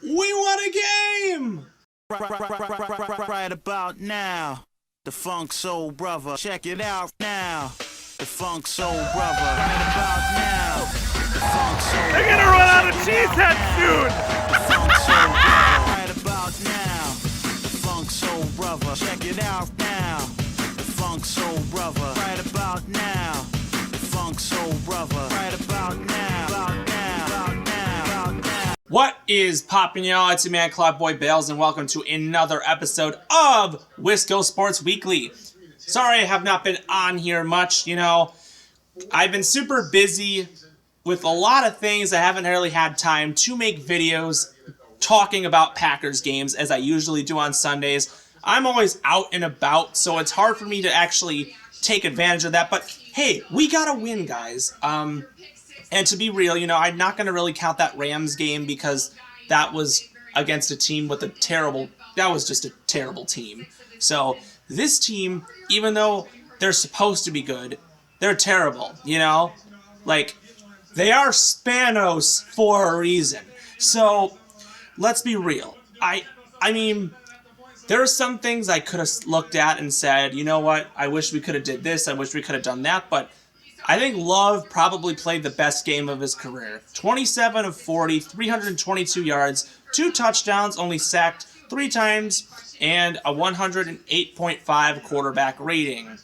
We won a game! Right about now, the Funk Soul Brother. Check it out now. The Funk Soul Brother. Right about now. The Funk Soul They're gonna run out of cheesehead soon! The Funk Soul Brother. Right about now. The Funk Soul Brother. Check it out now. The Funk Soul Brother. Right about now. The Funk Soul Brother. Right about now. About now. About now. About now. What is poppin', y'all? It's your man, Boy Bales, and welcome to another episode of Wisco Sports Weekly. Sorry I have not been on here much, I've been super busy with a lot of things. I haven't really had time to make videos talking about Packers games as I usually do on Sundays. I'm always out and about, so it's hard for me to actually take advantage of that. But hey, we got a win, guys. And to be real, I'm not going to really count that Rams game because that was against a team with that was just a terrible team. So this team, even though they're supposed to be good, they're terrible, Like, they are SPANOS for a reason. So, let's be real. I mean, there are some things I could have looked at and said, you know what, I wish we could have did this, I wish we could have done that, but I think Love probably played the best game of his career. 27 of 40, 322 yards, 2 touchdowns, only sacked 3 times, and a 108.5 quarterback rating.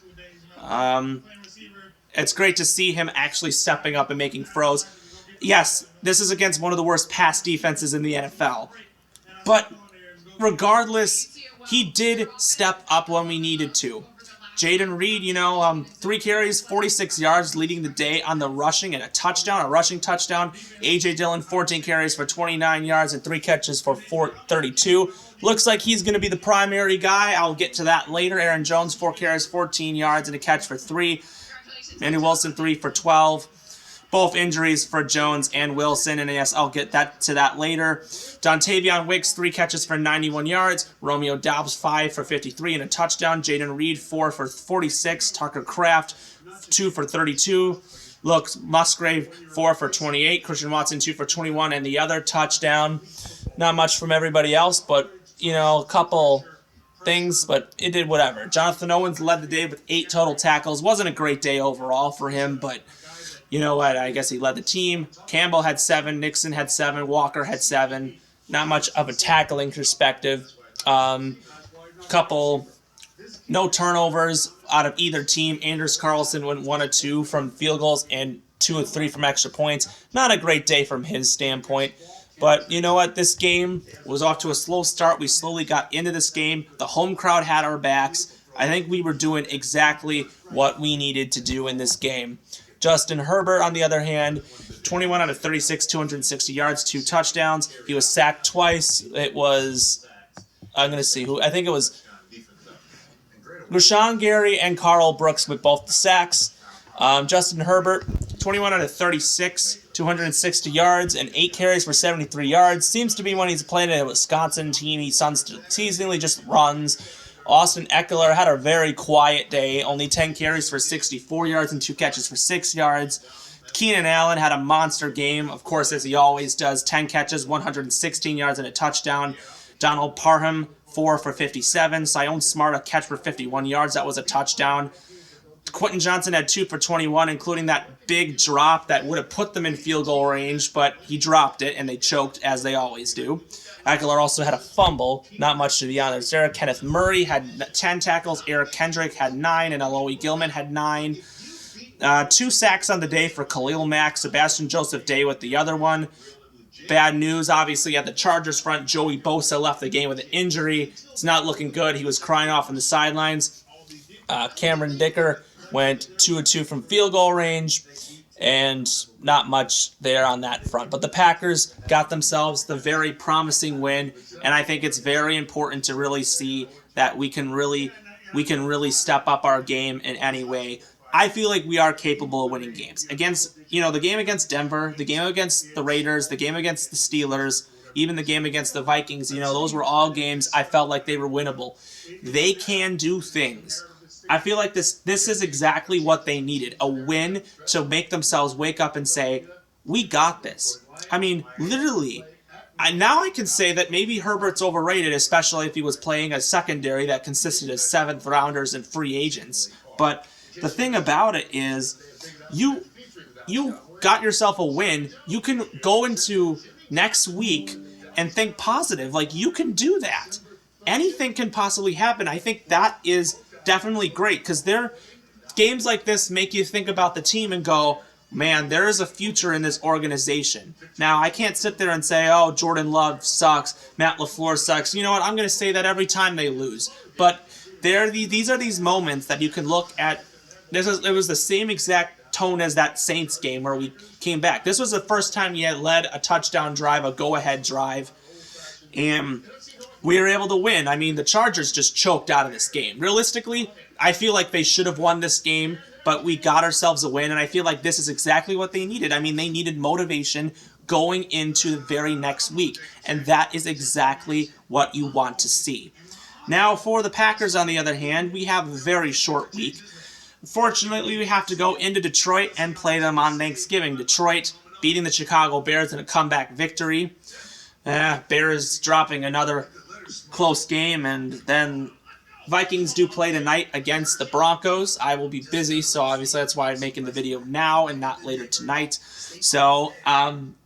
It's great to see him actually stepping up and making throws. Yes, this is against one of the worst pass defenses in the NFL. But regardless, he did step up when we needed to. Jaden Reed, 3 carries, 46 yards, leading the day on the rushing and a rushing touchdown. A.J. Dillon, 14 carries for 29 yards and 3 catches for 32. Looks like he's going to be the primary guy. I'll get to that later. Aaron Jones, 4 carries, 14 yards and a catch for 3. Andy Wilson, 3 for 12. Both injuries for Jones and Wilson, and yes, I'll get to that later. Dontavion Wicks, 3 catches for 91 yards. Romeo Doubs, 5 for 53 and a touchdown. Jaden Reed, 4 for 46. Tucker Kraft, 2 for 32. Musgrave, 4 for 28. Christian Watson, 2 for 21, and the other touchdown. Not much from everybody else, but, a couple things, but it did whatever. Jonathan Owens led the day with 8 total tackles. Wasn't a great day overall for him, but you know what? I guess he led the team. Campbell had 7. Nixon had 7. Walker had 7. Not much of a tackling perspective. Couple no turnovers out of either team. Anders Carlson went 1 of 2 from field goals and 2 of 3 from extra points. Not a great day from his standpoint. But you know what? This game was off to a slow start. We slowly got into this game. The home crowd had our backs. I think we were doing exactly what we needed to do in this game. Justin Herbert, on the other hand, 21 out of 36, 260 yards, 2 touchdowns. He was sacked twice. It was, I'm going to see who, I think it was Rashawn Gary and Carl Brooks with both the sacks. Justin Herbert, 21 out of 36, 260 yards, and 8 carries for 73 yards. Seems to be when he's playing in a Wisconsin team, he seasonally just runs. Austin Eckler had a very quiet day, only 10 carries for 64 yards and 2 catches for 6 yards. Keenan Allen had a monster game, of course, as he always does. 10 catches, 116 yards and a touchdown. Donald Parham, 4 for 57. Sion Smart, a catch for 51 yards. That was a touchdown. Quentin Johnson had 2 for 21, including that big drop that would have put them in field goal range, but he dropped it, and they choked, as they always do. Aguilar also had a fumble, not much to be honest there. Kenneth Murray had 10 tackles, Eric Kendrick had 9, and Aloy Gilman had 9. 2 sacks on the day for Khalil Mack, Sebastian Joseph Day with the other one. Bad news, obviously, at the Chargers front. Joey Bosa left the game with an injury. It's not looking good. He was crying off on the sidelines. Cameron Dicker went 2 of 2 from field goal range, and not much there on that front. But the Packers got themselves the very promising win, and I think it's very important to really see that we can really step up our game in any way. I feel like we are capable of winning games. Against, the game against Denver, the game against the Raiders, the game against the Steelers, even the game against the Vikings, those were all games I felt like they were winnable. They can do things. I feel like this is exactly what they needed. A win to make themselves wake up and say, we got this. I mean, literally, now I can say that maybe Herbert's overrated, especially if he was playing a secondary that consisted of 7th rounders and free agents. But the thing about it is, you got yourself a win. You can go into next week and think positive. Like, you can do that. Anything can possibly happen. I think that is definitely great, because games like this make you think about the team and go, man, there is a future in this organization. Now, I can't sit there and say, oh, Jordan Love sucks, Matt LaFleur sucks. You know what? I'm going to say that every time they lose. But these are these moments that you can look at. It was the same exact tone as that Saints game where we came back. This was the first time you had led a touchdown drive, a go-ahead drive, and we were able to win. I mean, the Chargers just choked out of this game. Realistically, I feel like they should have won this game, but we got ourselves a win, and I feel like this is exactly what they needed. I mean, they needed motivation going into the very next week, and that is exactly what you want to see. Now, for the Packers, on the other hand, we have a very short week. Fortunately, we have to go into Detroit and play them on Thanksgiving. Detroit beating the Chicago Bears in a comeback victory. Bears dropping another close game, and then Vikings do play tonight against the Broncos. I will be busy, so obviously that's why I'm making the video now and not later tonight. So,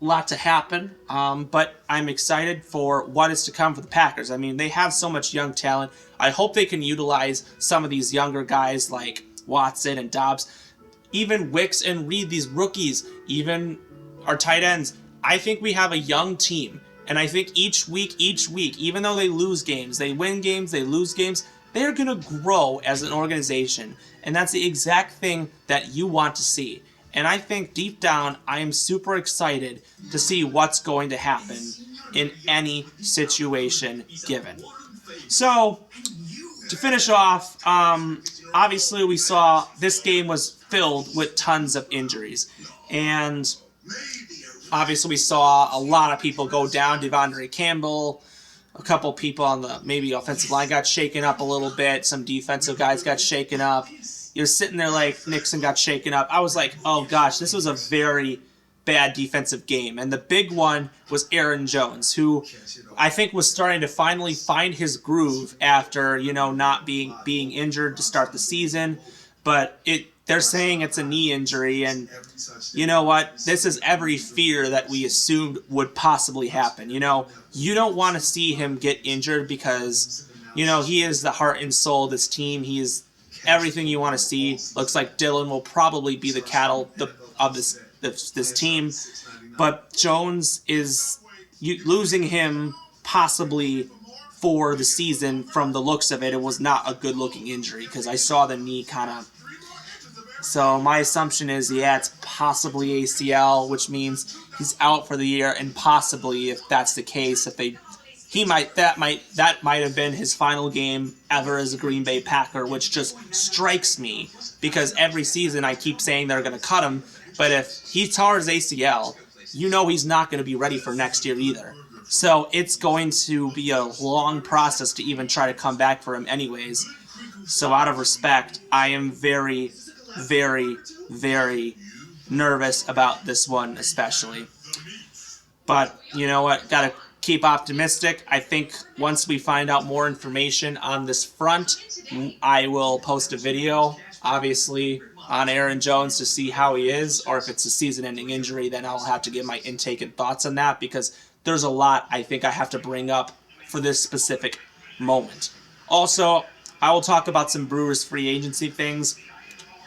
lot to happen, but I'm excited for what is to come for the Packers. I mean, they have so much young talent. I hope they can utilize some of these younger guys like Watson and Dobbs, even Wicks and Reed, these rookies, even our tight ends. I think we have a young team, and I think each week, even though they lose games, they win games, they lose games, they're going to grow as an organization, and that's the exact thing that you want to see. And I think deep down, I am super excited to see what's going to happen in any situation given. So, to finish off, obviously we saw this game was filled with tons of injuries. And obviously we saw a lot of people go down. Devondre Campbell, a couple people on the maybe offensive line got shaken up a little bit. Some defensive guys got shaken up. You're sitting there like Nixon got shaken up. I was like, oh gosh, this was a very bad defensive game. And the big one was Aaron Jones, who I think was starting to finally find his groove after, not being injured to start the season. But they're saying it's a knee injury, and you know what? This is every fear that we assumed would possibly happen. You don't want to see him get injured because, he is the heart and soul of this team. He is everything you want to see. Looks like Dylan will probably be the cattle of this team. But Jones is losing him possibly for the season. From the looks of it, it was not a good-looking injury because I saw the knee kind of. So my assumption is, it's possibly ACL, which means he's out for the year, and possibly, if that's the case, that might have been his final game ever as a Green Bay Packer, which just strikes me because every season I keep saying they're going to cut him, but if he tore his ACL, he's not going to be ready for next year either. So it's going to be a long process to even try to come back for him anyways. So out of respect, I am very, very, very nervous about this one especially. But you know what? Gotta keep optimistic. I think once we find out more information on this front, I will post a video, obviously, on Aaron Jones to see how he is, or if it's a season-ending injury, then I'll have to give my intake and thoughts on that, because there's a lot I think I have to bring up for this specific moment. Also, I will talk about some Brewers free agency things.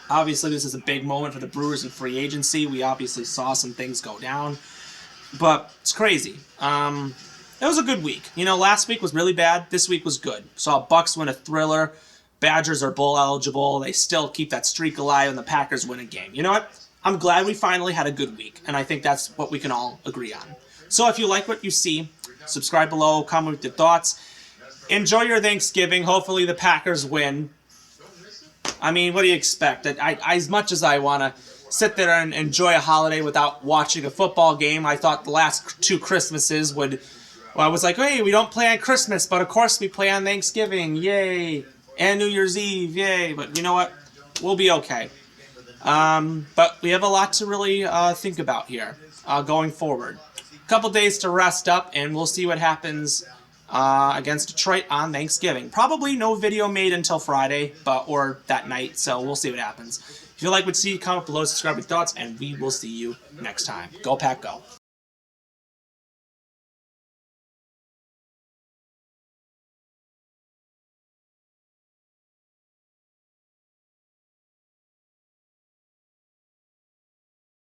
Obviously, this is a big moment for the Brewers in free agency. We obviously saw some things go down, but it's crazy. It was a good week. Last week was really bad. This week was good. Saw Bucks win a thriller. Badgers are bowl eligible. They still keep that streak alive, and the Packers win a game. You know what? I'm glad we finally had a good week, and I think that's what we can all agree on. So if you like what you see, subscribe below, comment with your thoughts. Enjoy your Thanksgiving. Hopefully the Packers win. I mean, what do you expect? As much as I want to sit there and enjoy a holiday without watching a football game, I thought the last 2 Christmases I was like, hey, we don't play on Christmas, but of course we play on Thanksgiving, yay, and New Year's Eve, yay. But you know what? We'll be okay. But we have a lot to really think about here going forward. couple days to rest up, and we'll see what happens against Detroit on Thanksgiving. Probably no video made until Friday, or that night, so we'll see what happens. If you like what you see, comment below, subscribe with thoughts, and we will see you next time. Go Pack, go.